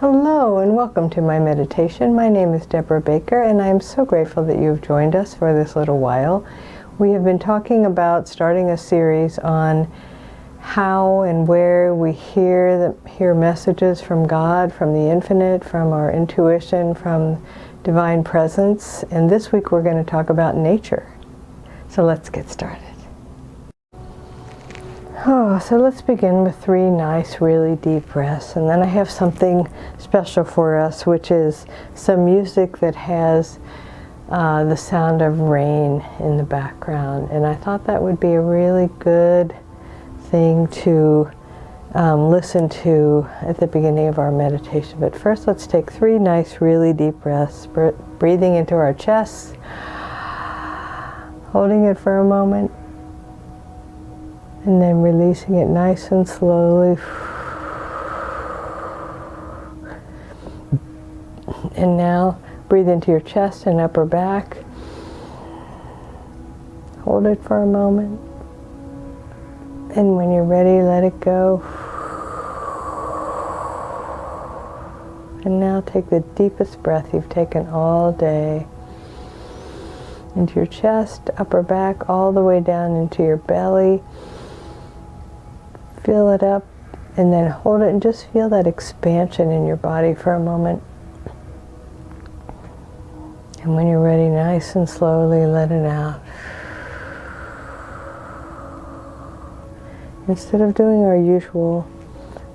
Hello and welcome to my meditation. My name is Debra Baker and I am so grateful that you've joined us for this little while. We have been talking about starting a series on how and where we hear messages from God, from the infinite, from our intuition, from divine presence. And this week we're going to talk about nature. So let's get started. So let's begin with 3 nice, really deep breaths. And then I have something special for us, which is some music that has the sound of rain in the background. And I thought that would be a really good thing to listen to at the beginning of our meditation. But first, let's take 3 nice, really deep breaths, breathing into our chests, holding it for a moment, and then releasing it nice and slowly. And now breathe into your chest and upper back. Hold it for a moment. And when you're ready, let it go. And now take the deepest breath you've taken all day. Into your chest, upper back, all the way down into your belly. Fill it up and then hold it and just feel that expansion in your body for a moment. And when you're ready, nice and slowly let it out. Instead of doing our usual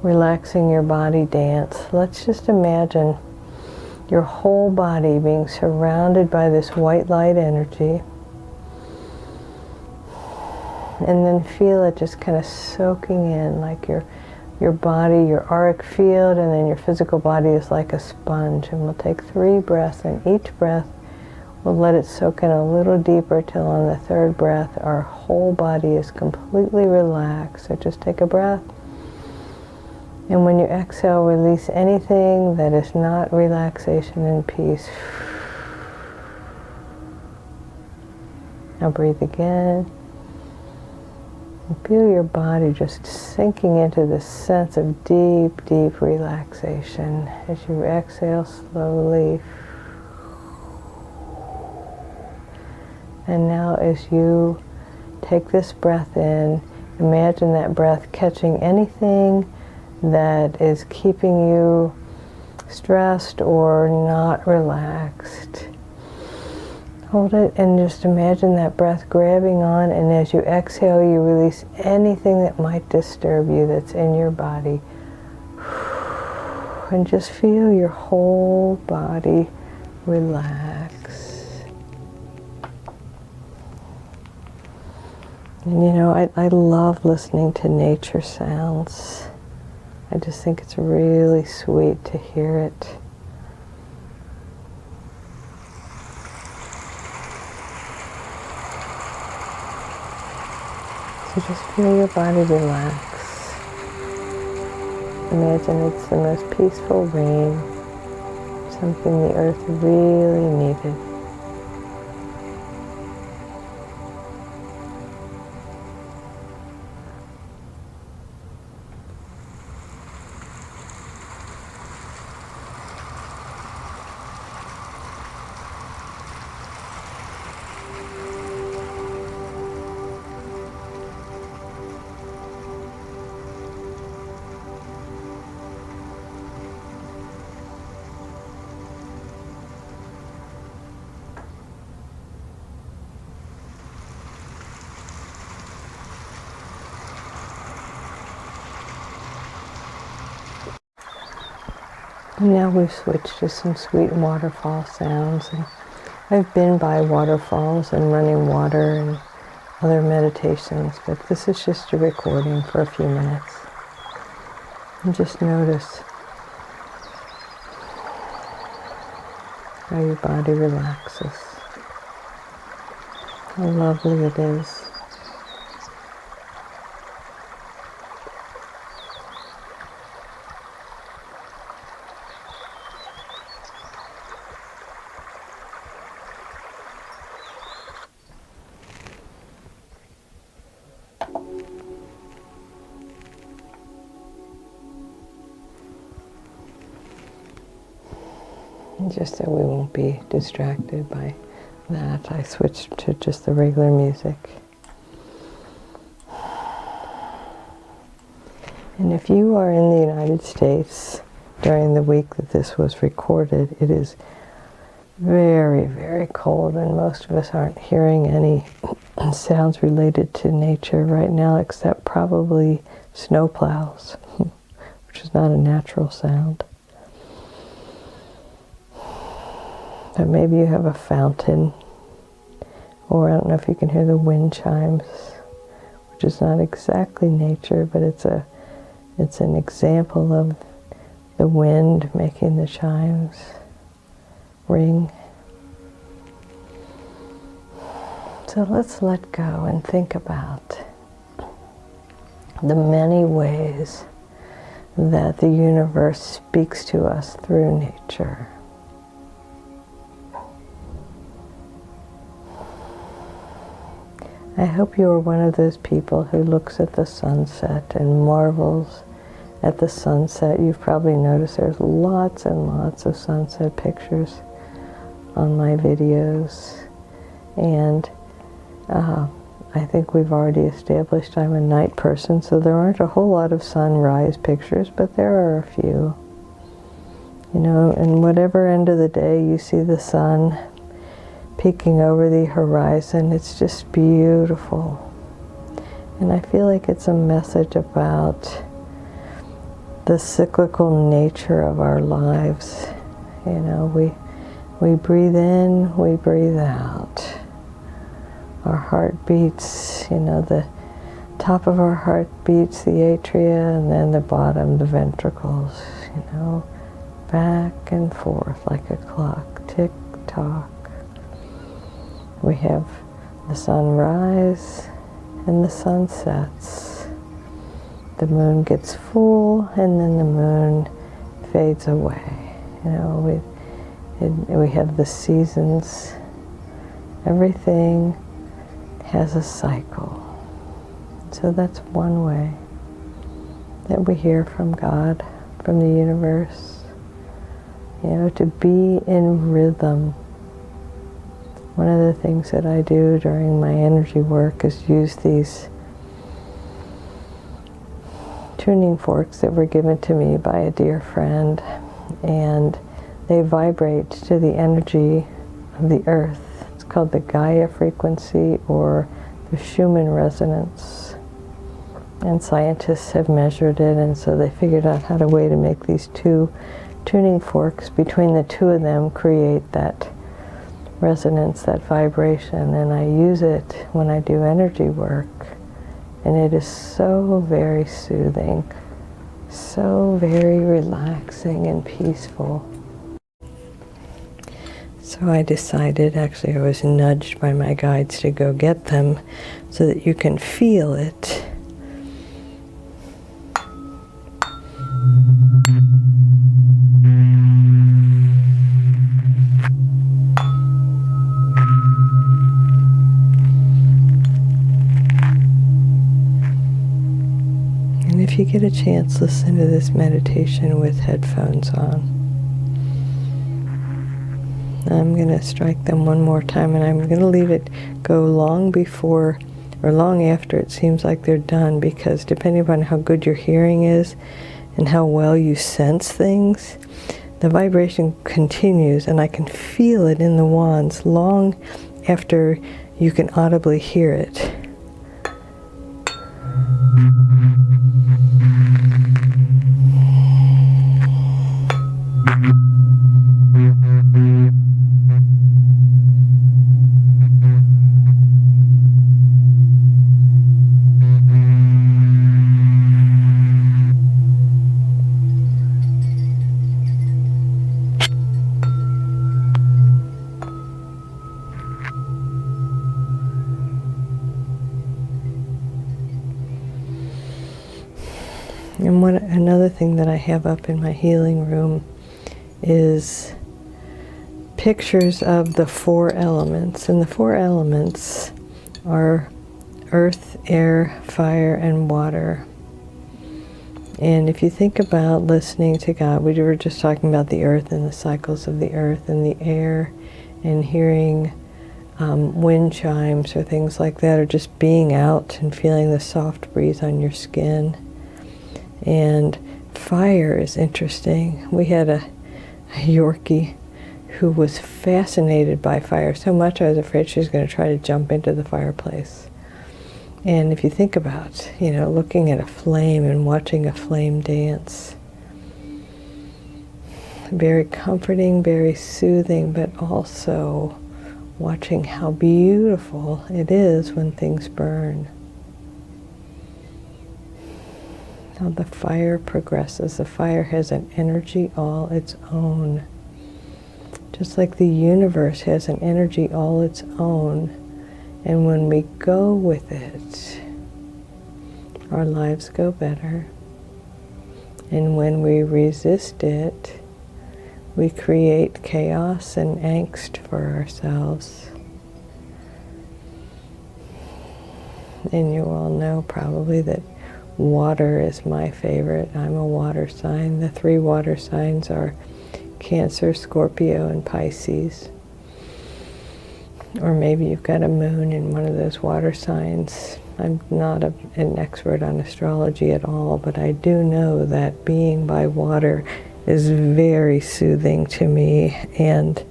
relaxing your body dance, let's just imagine your whole body being surrounded by this white light energy. And then feel it just kind of soaking in, like your body, your auric field, and then your physical body is like a sponge. And we'll take 3 breaths, and each breath we'll let it soak in a little deeper till on the 3rd breath our whole body is completely relaxed. So just take a breath. And when you exhale, release anything that is not relaxation and peace. Now breathe again. And feel your body just sinking into this sense of deep, deep relaxation as you exhale slowly. And now as you take this breath in, imagine that breath catching anything that is keeping you stressed or not relaxed. Hold it and just imagine that breath grabbing on, and as you exhale, you release anything that might disturb you that's in your body. And just feel your whole body relax. And you know, I love listening to nature sounds. I just think it's really sweet to hear it. So just feel your body relax. Imagine it's the most peaceful rain, something the earth really needed. And now we've switched to some sweet waterfall sounds. And I've been by waterfalls and running water and other meditations, but this is just a recording for a few minutes. And just notice how your body relaxes. How lovely it is. Just that we won't be distracted by that, I switched to just the regular music. And if you are in the United States during the week that this was recorded, it is very, very cold, and most of us aren't hearing any sounds related to nature right now, except probably snowplows, which is not a natural sound. But maybe you have a fountain, or I don't know if you can hear the wind chimes, which is not exactly nature, but it's an example of the wind making the chimes ring. So let's let go and think about the many ways that the universe speaks to us through nature. I hope you are one of those people who looks at the sunset and marvels at the sunset. You've probably noticed there's lots and lots of sunset pictures on my videos. And I think we've already established I'm a night person, so there aren't a whole lot of sunrise pictures, but there are a few. You know, in whatever end of the day you see the sun peeking over the horizon, it's just beautiful. And I feel like it's a message about the cyclical nature of our lives. You know, we breathe in, we breathe out. Our heart beats, you know, the top of our heart beats the atria, and then the bottom, the ventricles, you know, back and forth like a clock, tick tock. We have the sunrise and the sun sets. The moon gets full, and then the moon fades away. You know, we have the seasons. Everything has a cycle. So that's one way that we hear from God, from the universe. You know, to be in rhythm. One of the things that I do during my energy work is use these tuning forks that were given to me by a dear friend, and they vibrate to the energy of the earth. It's called the Gaia Frequency, or the Schumann resonance. And scientists have measured it, and so they figured out how to way to make these two tuning forks. Between the two of them create that resonance, that vibration, and I use it when I do energy work, and it is so very soothing, so very relaxing and peaceful. So I decided, actually I was nudged by my guides to go get them so that you can feel it. If you get a chance, listen to this meditation with headphones on. I'm going to strike them one more time, and I'm going to leave it go long before or long after it seems like they're done, because depending upon how good your hearing is and how well you sense things, the vibration continues, and I can feel it in the wands long after you can audibly hear it. And another thing that I have up in my healing room is pictures of the 4 elements. And the 4 elements are earth, air, fire, and water. And if you think about listening to God, we were just talking about the earth and the cycles of the earth and the air, and hearing wind chimes or things like that, or just being out and feeling the soft breeze on your skin. And fire is interesting. We had a Yorkie who was fascinated by fire so much I was afraid she was going to try to jump into the fireplace. And if you think about, looking at a flame and watching a flame dance, very comforting, very soothing, but also watching how beautiful it is when things burn. How the fire progresses. The fire has an energy all its own. Just like the universe has an energy all its own. And when we go with it, our lives go better. And when we resist it, we create chaos and angst for ourselves. And you all know probably that water is my favorite. I'm a water sign. The 3 water signs are Cancer, Scorpio, and Pisces. Or maybe you've got a moon in one of those water signs. I'm not an expert on astrology at all, but I do know that being by water is very soothing to me. And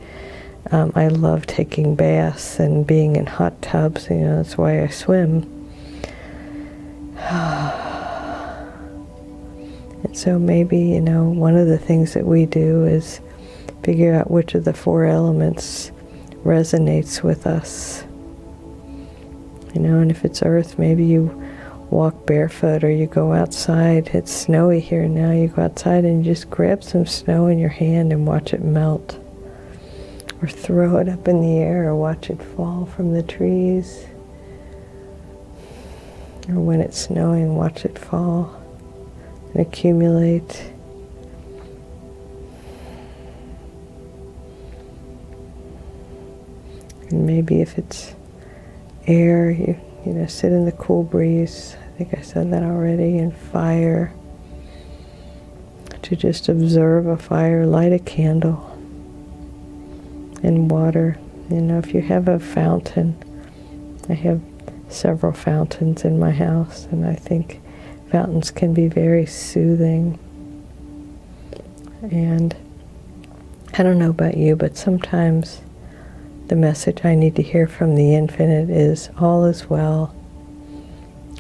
I love taking baths and being in hot tubs. That's why I swim. And so maybe, one of the things that we do is figure out which of the 4 elements resonates with us. And if it's earth, maybe you walk barefoot or you go outside. It's snowy here now. You go outside and you just grab some snow in your hand and watch it melt. Or throw it up in the air or watch it fall from the trees. Or when it's snowing, watch it fall and accumulate. And maybe if it's air, you sit in the cool breeze. I think I said that already. And fire, to just observe a fire, light a candle. And water, if you have a fountain, I have several fountains in my house, and I think fountains can be very soothing. And I don't know about you, but sometimes the message I need to hear from the infinite is all is well.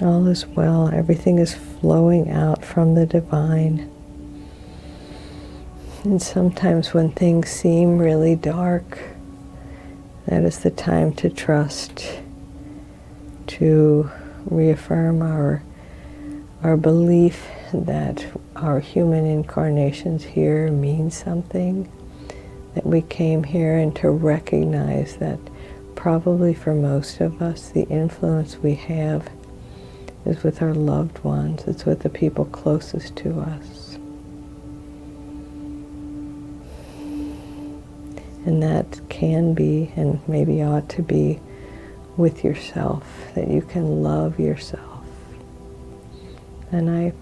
All is well. Everything is flowing out from the divine. And sometimes when things seem really dark, that is the time to trust, to reaffirm our belief that our human incarnations here mean something, that we came here, and to recognize that probably for most of us the influence we have is with our loved ones. It's with the people closest to us. And that can be, and maybe ought to be, with yourself, that you can love yourself. And I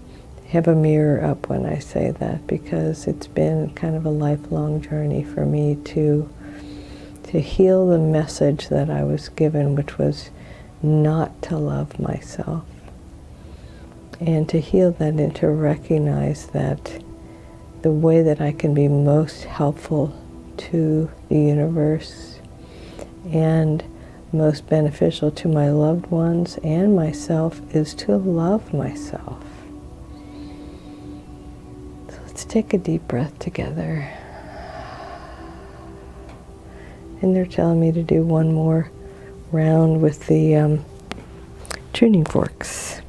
have a mirror up when I say that, because it's been kind of a lifelong journey for me to heal the message that I was given, which was not to love myself. And to heal that and to recognize that the way that I can be most helpful to the universe and most beneficial to my loved ones and myself is to love myself. So let's take a deep breath together. And they're telling me to do one more round with the tuning forks.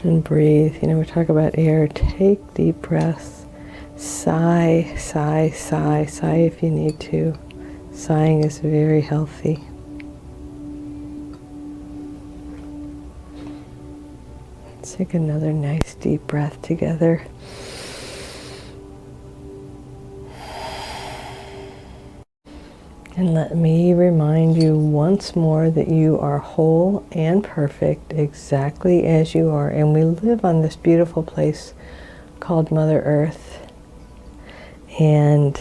And breathe. We talk about air. Take deep breaths. Sigh, sigh, sigh, sigh if you need to. Sighing is very healthy. Let's take another nice deep breath together. And let me remind you once more that you are whole and perfect exactly as you are. And we live on this beautiful place called Mother Earth. And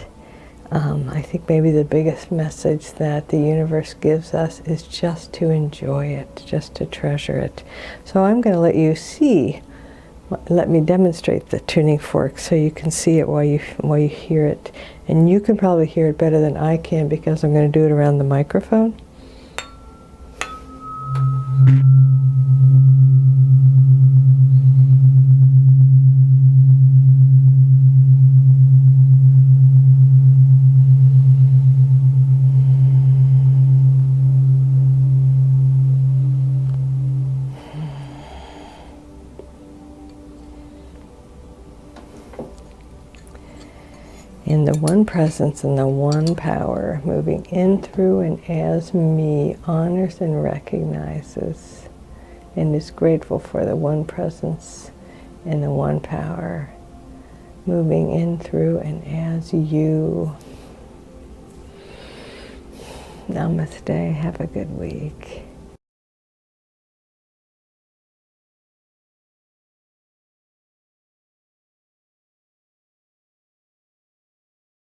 I think maybe the biggest message that the universe gives us is just to enjoy it, just to treasure it. So I'm going to let you see, let me demonstrate the tuning fork so you can see it while you hear it. And you can probably hear it better than I can because I'm going to do it around the microphone. In the one presence and the one power, moving in, through, and as me, honors and recognizes and is grateful for the one presence and the one power, moving in, through, and as you. Namaste. Have a good week.